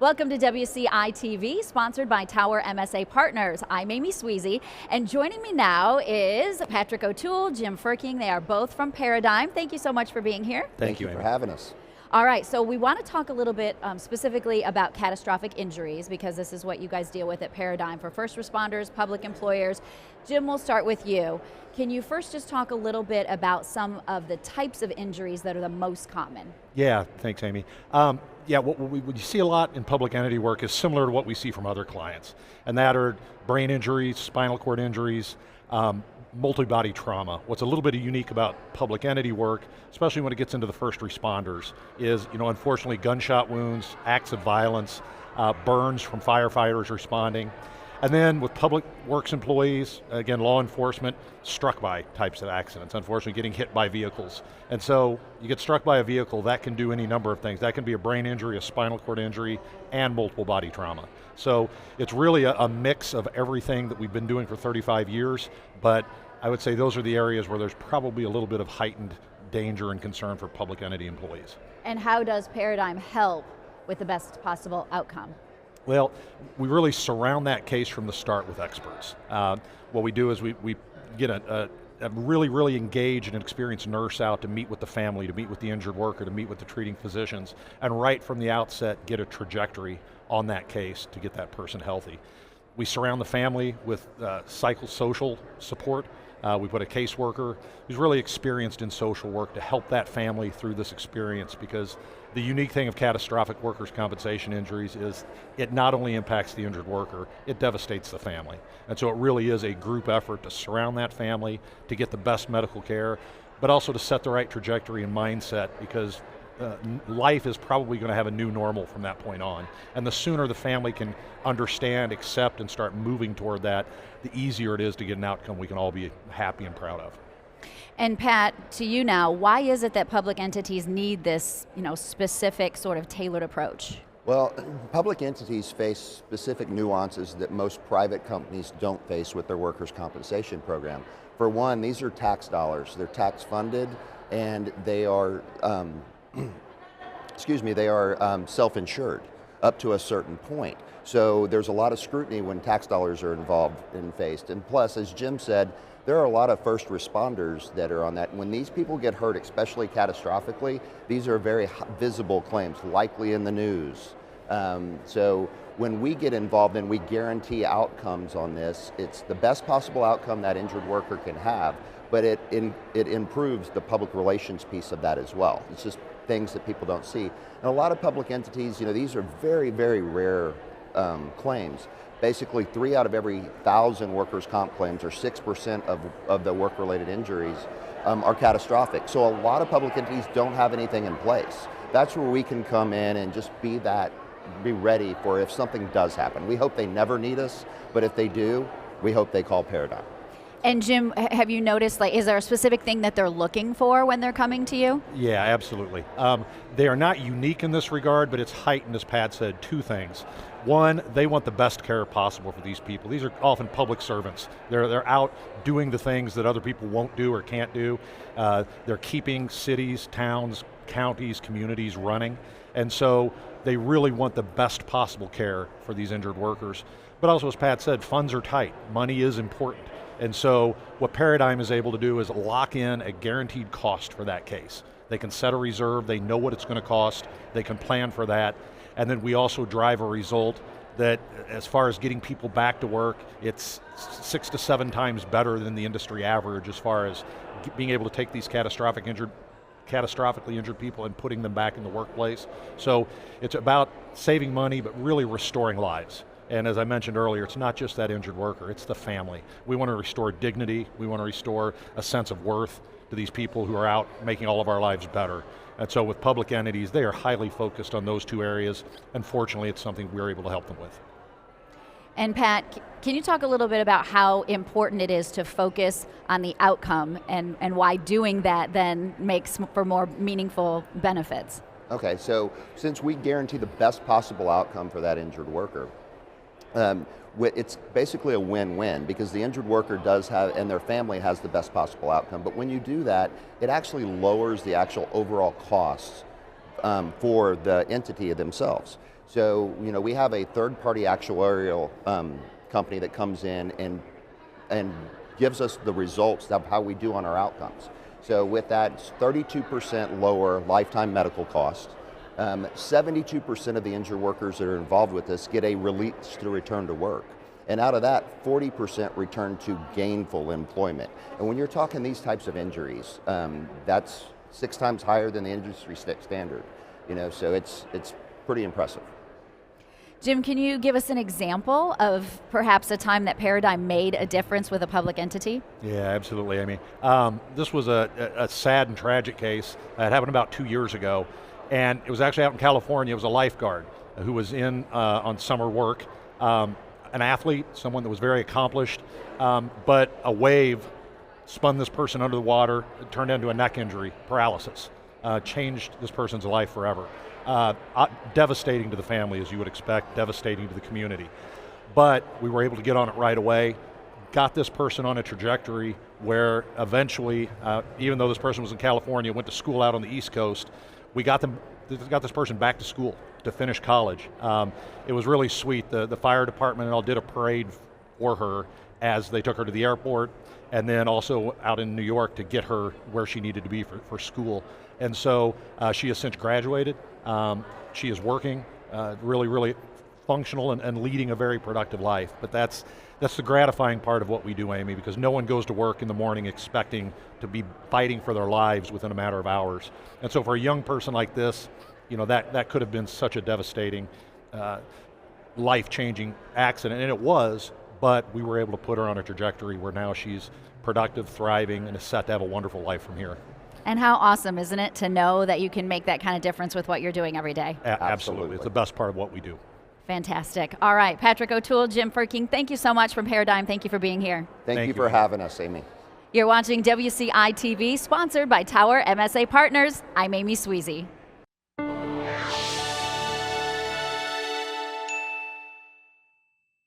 Welcome to WCI-TV, sponsored by Tower MSA Partners. I'm Amy Sweezy, and joining me now is Patrick O'Toole, Jim Frerking. They are both from Paradigm. Thank you so much for being here. Thank you, for having us. All right, so we want to talk a little bit specifically about catastrophic injuries, because this is what you guys deal with at Paradigm for first responders, public employers. Jim, we'll start with you. Can you first just talk a little bit about some of the types of injuries that are the most common? Yeah, thanks, Amy. What you see a lot in public entity work is similar to what we see from other clients, and that are brain injuries, spinal cord injuries, multi-body trauma. What's a little bit unique about public entity work, especially when it gets into the first responders, is unfortunately gunshot wounds, acts of violence, burns from firefighters responding. And then with public works employees, again, law enforcement, struck by types of accidents, unfortunately getting hit by vehicles. And so you get struck by a vehicle, that can do any number of things. That can be a brain injury, a spinal cord injury, and multiple body trauma. So it's really a mix of everything that we've been doing for 35 years, but I would say those are the areas where there's probably a little bit of heightened danger and concern for public entity employees. And how does Paradigm help with the best possible outcome? Well, we really surround that case from the start with experts. What we do is we get a really engaged and experienced nurse out to meet with the family, to meet with the injured worker, to meet with the treating physicians, and right from the outset get a trajectory on that case to get that person healthy. We surround the family with psychosocial support. We put a caseworker who's really experienced in social work to help that family through this experience, because the unique thing of catastrophic workers' compensation injuries is it not only impacts the injured worker, it devastates the family. And so it really is a group effort to surround that family, to get the best medical care, but also to set the right trajectory and mindset, because life is probably going to have a new normal from that point on. And the sooner the family can understand, accept, and start moving toward that, the easier it is to get an outcome we can all be happy and proud of. And Pat, to you now, why is it that public entities need this specific sort of tailored approach? Well, public entities face specific nuances that most private companies don't face with their workers' compensation program. For one, these are tax dollars. They're tax funded, and they are self-insured up to a certain point. So there's a lot of scrutiny when tax dollars are involved and faced. And plus, as Jim said, there are a lot of first responders that are on that. When these people get hurt, especially catastrophically, these are very visible claims, likely in the news. So when we get involved and we guarantee outcomes on this, it's the best possible outcome that injured worker can have, but it improves the public relations piece of that as well. It's just things that people don't see. And a lot of public entities, these are very, very rare claims. Basically 3 out of every 1,000 workers' comp claims, or 6% of the work-related injuries, are catastrophic. So a lot of public entities don't have anything in place. That's where we can come in and just be ready for if something does happen. We hope they never need us, but if they do, we hope they call Paradigm. And Jim, have you noticed, is there a specific thing that they're looking for when they're coming to you? Yeah, absolutely. They are not unique in this regard, but it's heightened, as Pat said, 2 things. One, they want the best care possible for these people. These are often public servants. They're out doing the things that other people won't do or can't do. They're keeping cities, towns, counties, communities running. And so they really want the best possible care for these injured workers. But also, as Pat said, funds are tight. Money is important. And so what Paradigm is able to do is lock in a guaranteed cost for that case. They can set a reserve, they know what it's going to cost, they can plan for that, and then we also drive a result that, as far as getting people back to work, it's 6 to 7 times better than the industry average as far as being able to take these catastrophically injured people and putting them back in the workplace. So it's about saving money, but really restoring lives. And as I mentioned earlier, it's not just that injured worker, it's the family. We want to restore dignity, we want to restore a sense of worth to these people who are out making all of our lives better. And so with public entities, they are highly focused on those 2 areas, and fortunately it's something we're able to help them with. And Pat, can you talk a little bit about how important it is to focus on the outcome, and why doing that then makes for more meaningful benefits? Okay, so since we guarantee the best possible outcome for that injured worker, it's basically a win-win, because the injured worker does have, and their family has, the best possible outcome. But when you do that, it actually lowers the actual overall costs for the entity themselves. So, we have a third-party actuarial company that comes in and gives us the results of how we do on our outcomes. So with that, it's 32% lower lifetime medical cost. 72% of the injured workers that are involved with this get a release to return to work. And out of that, 40% return to gainful employment. And when you're talking these types of injuries, that's 6 times higher than the industry standard. So it's pretty impressive. Jim, can you give us an example of perhaps a time that Paradigm made a difference with a public entity? Yeah, absolutely, Amy. This was a sad and tragic case. It happened about 2 years ago, and it was actually out in California. It was a lifeguard who was in on summer work, an athlete, someone that was very accomplished, but a wave spun this person under the water. It turned into a neck injury, paralysis, changed this person's life forever. Devastating to the family, as you would expect, devastating to the community. But we were able to get on it right away, got this person on a trajectory where eventually, even though this person was in California, went to school out on the East Coast, we got this person back to school to finish college. It was really sweet. The fire department and all did a parade for her as they took her to the airport, and then also out in New York to get her where she needed to be for school. And so she has since graduated. She is working, really, really functional and leading a very productive life. But that's the gratifying part of what we do, Amy, because no one goes to work in the morning expecting to be fighting for their lives within a matter of hours. And so for a young person like this, that could have been such a devastating, life-changing accident, and it was, but we were able to put her on a trajectory where now she's productive, thriving, and is set to have a wonderful life from here. And how awesome, isn't it, to know that you can make that kind of difference with what you're doing every day? Absolutely. It's the best part of what we do. Fantastic. All right, Patrick O'Toole, Jim Frerking, thank you so much from Paradigm. Thank you for being here. Thank you for having us, Amy. You're watching WCI-TV, sponsored by Tower MSA Partners. I'm Amy Sweezy.